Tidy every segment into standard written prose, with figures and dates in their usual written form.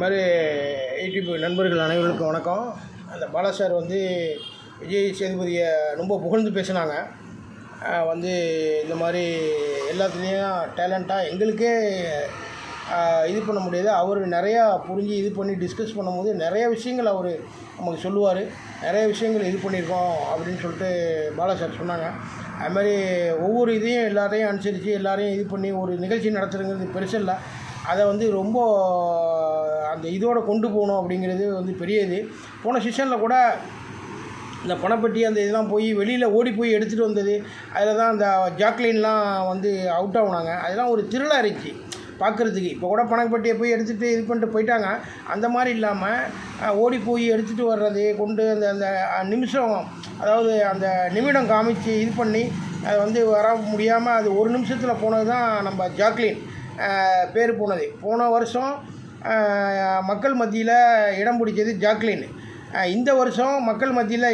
மாதிரி யூடியூப் நண்பர்கள் அனைவருக்கும் வணக்கம். அந்த பாலா சார் வந்து விஜய் சேதுபதியை ரொம்ப புகழ்ந்து பேசினாங்க. வந்து இந்த மாதிரி எல்லாத்துலேயும் டேலண்ட்டாக எங்களுக்கே இது பண்ண முடியாது. அவர் நிறையா புரிஞ்சு இது பண்ணி டிஸ்கஸ் பண்ணும்போது நிறைய விஷயங்கள் அவர் நமக்கு சொல்லுவார். நிறைய விஷயங்கள் இது பண்ணியிருக்கோம் அப்படின்னு சொல்லிட்டு பாலா சார் சொன்னாங்க. அதுமாதிரி ஒவ்வொரு இதையும் எல்லாத்தையும் அனுசரித்து எல்லாரையும் இது பண்ணி ஒரு நிகழ்ச்சி நடத்துறதுங்கிறது பெருசில்லை. அதை வந்து ரொம்ப அந்த இதோடு கொண்டு போகணும் அப்படிங்கிறது வந்து பெரிய இது. போன சீசனில் கூட இந்த பணப்பட்டி அந்த இதெல்லாம் போய் வெளியில் ஓடி போய் எடுத்துகிட்டு வந்தது, அதில் தான் அந்த ஜாக்லின்லாம் வந்து அவுட் ஆகுனாங்க. அதெல்லாம் ஒரு திருவிழா இருந்துச்சு பார்க்குறதுக்கு. இப்போ கூட பணப்பட்டியை போய் எடுத்துகிட்டு இது பண்ணிட்டு போயிட்டாங்க. அந்த மாதிரி இல்லாமல் ஓடி போய் எடுத்துகிட்டு வர்றது கொண்டு அந்த அந்த நிமிஷம், அதாவது அந்த நிமிடம் காமிச்சு இது பண்ணி அதை வந்து வர முடியாமல் அது ஒரு நிமிஷத்தில் போனது தான் நம்ம ஜாக்லின் பேர் போனது. போன வருஷம் மக்கள் மத்தியில் இடம் பிடிச்சது ஜாக்லின். இந்த வருஷம் மக்கள் மத்தியில்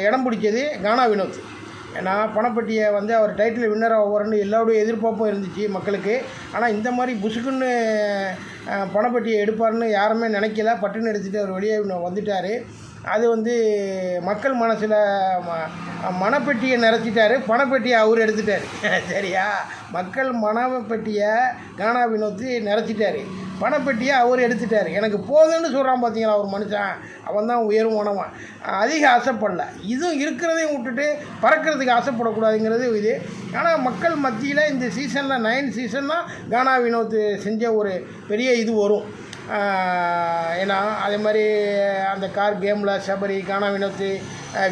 இடம் பிடிச்சது கானா வினோத். ஏன்னா பணப்பட்டியை வந்து அவர் டைட்டில் வின்னராக வரணுன்னு எல்லாருடைய எதிர்பார்ப்பும் இருந்துச்சு மக்களுக்கு. ஆனால் இந்த மாதிரி புசுக்குன்னு பணப்பட்டியை எடுப்பார்னு யாருமே நினைக்கல. பட்டுன்னு எடுத்துகிட்டு அவர் வெளியே வந்துட்டார். அது வந்து மக்கள் மனசில் மனப்பெட்டியை நிறச்சிட்டார், பணப்பெட்டியை அவர் எடுத்துட்டார். சரியா? மக்கள் மனப்பெட்டியை கானா வினோத் நிறச்சிட்டார், பணப்பெட்டியை அவர் எடுத்துட்டார். எனக்கு போதுன்னு சொல்கிறான் பார்த்தீங்களா ஒரு மனுஷன். அவன் தான் உயர்வானவன். அதிக ஆசைப்படல. இதுவும் இருக்கிறதையும் விட்டுட்டு பறக்கிறதுக்கு ஆசைப்படக்கூடாதுங்கிறது இது. ஆனால் மக்கள் மத்தியில் இந்த சீசனில் 9 சீசன்னா கானா வினோத் செஞ்ச ஒரு பெரிய இது வரும். ஏன்னா அதே மாதிரி அந்த கார் கேமில் சபரி, கானா வினோத்,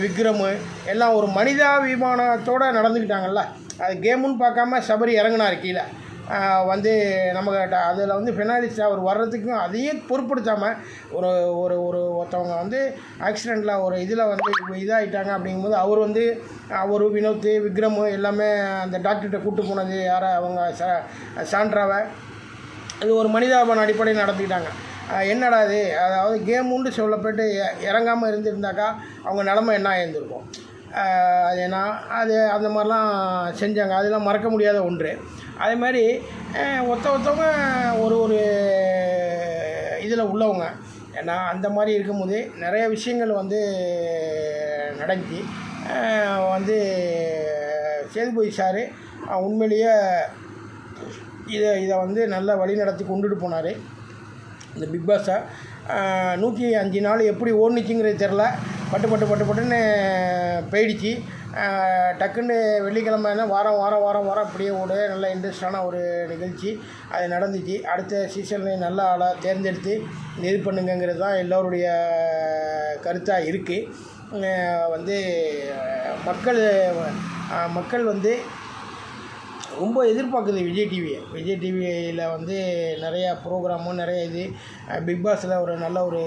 விக்ரமு எல்லாம் ஒரு மனிதாபிமானத்தோடு நடந்துக்கிட்டாங்கல்ல. அது கேமுன்னு பார்க்காம சபரி இறங்கினார் கீழே வந்து நம்மக்கிட்ட. அதில் வந்து ஃபெனாலிஸ்ட் அவர் வர்றதுக்கும் அதையும் பொருட்படுத்தாமல் ஒருத்தவங்க வந்து ஆக்சிடெண்ட்டில் ஒரு இதில் வந்து இதாகிட்டாங்க அப்படிங்கும்போது அவர் வந்து அவர் வினோத், விக்ரமு எல்லாமே அந்த டாக்டர்கிட்ட கூப்பிட்டு போனது யாரை, அவங்க சாண்ட்ராவை. இது ஒரு மனிதாபிமான அடிப்படையில் நடத்திக்கிட்டாங்க. என்னடா இது, அதாவது கேம் உண்டு சொல்லப்பட்டு இறங்காமல் இருந்திருந்தாக்கா அவங்க நிலமை என்ன ஆயிருந்திருக்கும். அது ஏன்னா அது அந்த மாதிரிலாம் செஞ்சாங்க. அதெல்லாம் மறக்க முடியாத ஒன்று. அதே மாதிரி ஒருத்தவங்க ஒரு இதில் உள்ளவங்க. ஏன்னா அந்த மாதிரி இருக்கும்போது நிறைய விஷயங்கள் வந்து நடந்துச்சு. வந்து சேதுபதி சார் உண்மையிலேயே இதை வந்து நல்லா வழி நடத்தி கொண்டுட்டு போனார் இந்த பிக் பாஸை. 105 நாள் எப்படி ஓடுனுச்சுங்கிறது தெரில. பட்டுன்னு போயிடுச்சு. டக்குன்னு வெள்ளிக்கிழமைனா வாரம் இப்படியே ஓடு நல்ல இன்ட்ரெஸ்டான ஒரு நிகழ்ச்சி அது நடந்துச்சு. அடுத்த சீசன்லேயும் நல்ல ஆளாக தேர்ந்தெடுத்து இது பண்ணுங்கிறது தான் எல்லோருடைய கருத்தாக இருக்குது. வந்து மக்கள் வந்து ரொம்ப எதிர்பார்க்குது விஜய் டிவியில் வந்து நிறையா ப்ரோக்ராமும் நிறைய இது பிக் பாஸில் ஒரு நல்ல ஒரு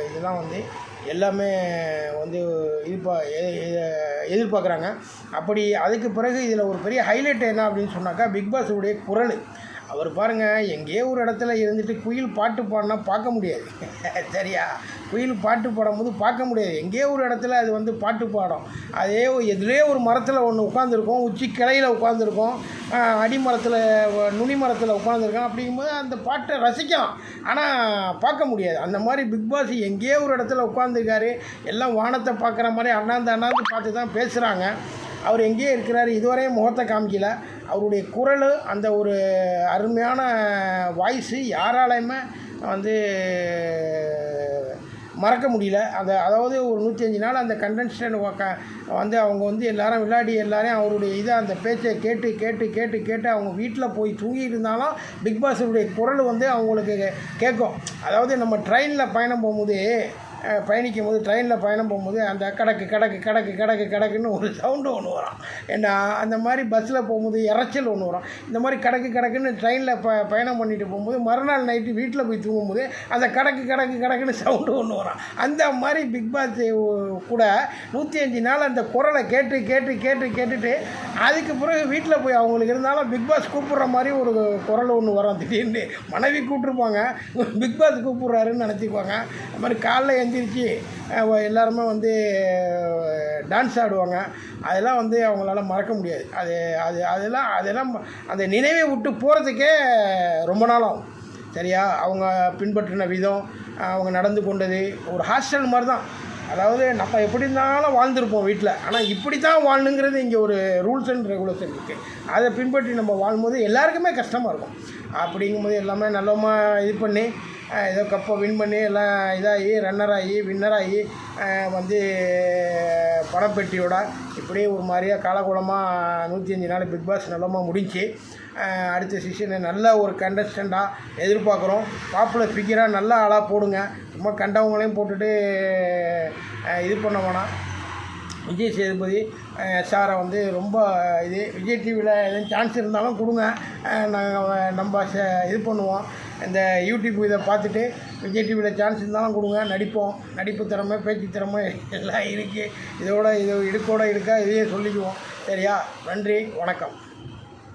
இதெல்லாம் வந்து எல்லாமே வந்து எதிர்பார்க்குறாங்க. அப்படி அதுக்கு பிறகு இதில் ஒரு பெரிய ஹைலைட் என்ன அப்படின்னு சொன்னாக்கா பிக் பாஸுடைய குரல். அவர் பாருங்கள், எங்கேயோ ஒரு இடத்துல இருந்துட்டு குயில் பாட்டு பாடினா பார்க்க முடியாது. சரியா? குயில் பாட்டு பாடும்போது பார்க்க முடியாது. எங்கேயோ ஒரு இடத்துல அது வந்து பாட்டு பாடும். அதே எதுலேயே ஒரு மரத்தில் ஒன்று உட்காந்துருக்கோம், உச்சி கிளையில் உட்காந்துருக்கோம், அடிமரத்தில் நுனி மரத்தில் உட்காந்துருக்கோம். அப்படிங்கும்போது அந்த பாட்டை ரசிக்கலாம், ஆனால் பார்க்க முடியாது. அந்த மாதிரி பிக் பாஸ் எங்கேயோ ஒரு இடத்துல உட்காந்துருக்காரு. எல்லாம் வானத்தை பார்க்குற மாதிரி அண்ணாந்து பார்த்து தான் பேசுகிறாங்க. அவர் எங்கேயே இருக்கிறாரு, இதுவரையும் முகத்தை காமிக்கல. அவருடைய குரல், அந்த ஒரு அருமையான வாய்ஸு யாராலையுமே வந்து மறக்க முடியல. அதாவது ஒரு 105 நாள் அந்த கண்டென்ஸ்டன் வந்து அவங்க வந்து எல்லாரும் விளையாடி எல்லாரையும் அவருடைய இதை அந்த பேச்சை கேட்டு அவங்க வீட்டில் போய் தூங்கிட்டு இருந்தாலும் பிக் பாஸுடைய குரல் வந்து அவங்களுக்கு கேட்கும். அதாவது நம்ம ட்ரெயினில் பயணம் போகும்போது அந்த கடக்குன்னு ஒரு சவுண்டு ஒன்று வரும். ஏன்னா அந்த மாதிரி பஸ்ஸில் போகும்போது இறைச்சல் ஒன்று வரும். இந்த மாதிரி கடக்குன்னு ட்ரெயினில் பயணம் பண்ணிட்டு போகும்போது மறுநாள் நைட்டு வீட்டில் போய் தூங்கும்போது அந்த கடக்குன்னு சவுண்டு ஒன்று வரும். அந்த மாதிரி பிக் பாஸ் கூட 105 நாள் அந்த குரலை கேட்டுட்டு அதுக்கு பிறகு வீட்டில் போய் அவங்களுக்கு இருந்தாலும் பிக் பாஸ் கூப்பிட்ற மாதிரி ஒரு குரல் ஒன்று வரும். திடீர்னு மனைவி கூப்பிட்ருப்பாங்க, பிக் பாஸ் கூப்பிட்றாருன்னு நினச்சிக்குவாங்க. அது மாதிரி காலைல எந்திரிச்சு எல்லாருமே வந்து டான்ஸ் ஆடுவாங்க. அதெல்லாம் வந்து அவங்களால மறக்க முடியாது. அதெல்லாம் அந்த நினைவை விட்டு போகிறதுக்கே ரொம்ப நாள் ஆகும். சரியா? அவங்க பின்பற்றின விதம், அவங்க நடந்து கொண்டது ஒரு ஹாஸ்டல் மாதிரி தான். அதாவது நம்ம எப்படி இருந்தாலும் வாழ்ந்துருப்போம் வீட்டில், ஆனால் இப்படி தான் வாழணுங்கிறது இங்கே ஒரு ரூல்ஸ் அண்ட் ரெகுலேஷன் இருக்குது. அதை பின்பற்றி நம்ம வாழும்போது எல்லாருக்குமே கஷ்டமாக இருக்கும். அப்படிங்கும்போது எல்லாமே நல்லமாக இது பண்ணி ஏதோ கப்பை வின் பண்ணி எல்லாம் இதாகி வின்னராகி வந்து பணப்பெட்டியோட இப்படியே ஒரு மாதிரியாக காலகூலமாக 105 நாள் பிக் பாஸ் நல்லமாக முடிஞ்சு அடுத்த சீசனை நல்ல ஒரு கண்டஸ்டண்ட்டாக எதிர்பார்க்குறோம். பாப்புலர் ஃபிகராக நல்ல ஆளாக போடுங்க. சும்மா கண்டவங்களையும் போட்டுட்டு இது பண்ண வேணாம். விஜய் சேதுபதி சாரை வந்து ரொம்ப விஜய் டிவியில் எதுவும் சான்ஸ் இருந்தாலும் கொடுங்க. நாங்கள் நம்ம இது பண்ணுவோம். இந்த யூடியூப் இதை பார்த்துட்டு விஜய் டிவியில் சான்ஸ் இருந்தாலும் கொடுங்க, நடிப்போம். நடிப்பு திறமை, பேச்சு திறமை எல்லாம் இருக்குது. இதோட இடுக்கா இதையே சொல்லிக்குவோம். சரியா? நன்றி, வணக்கம்.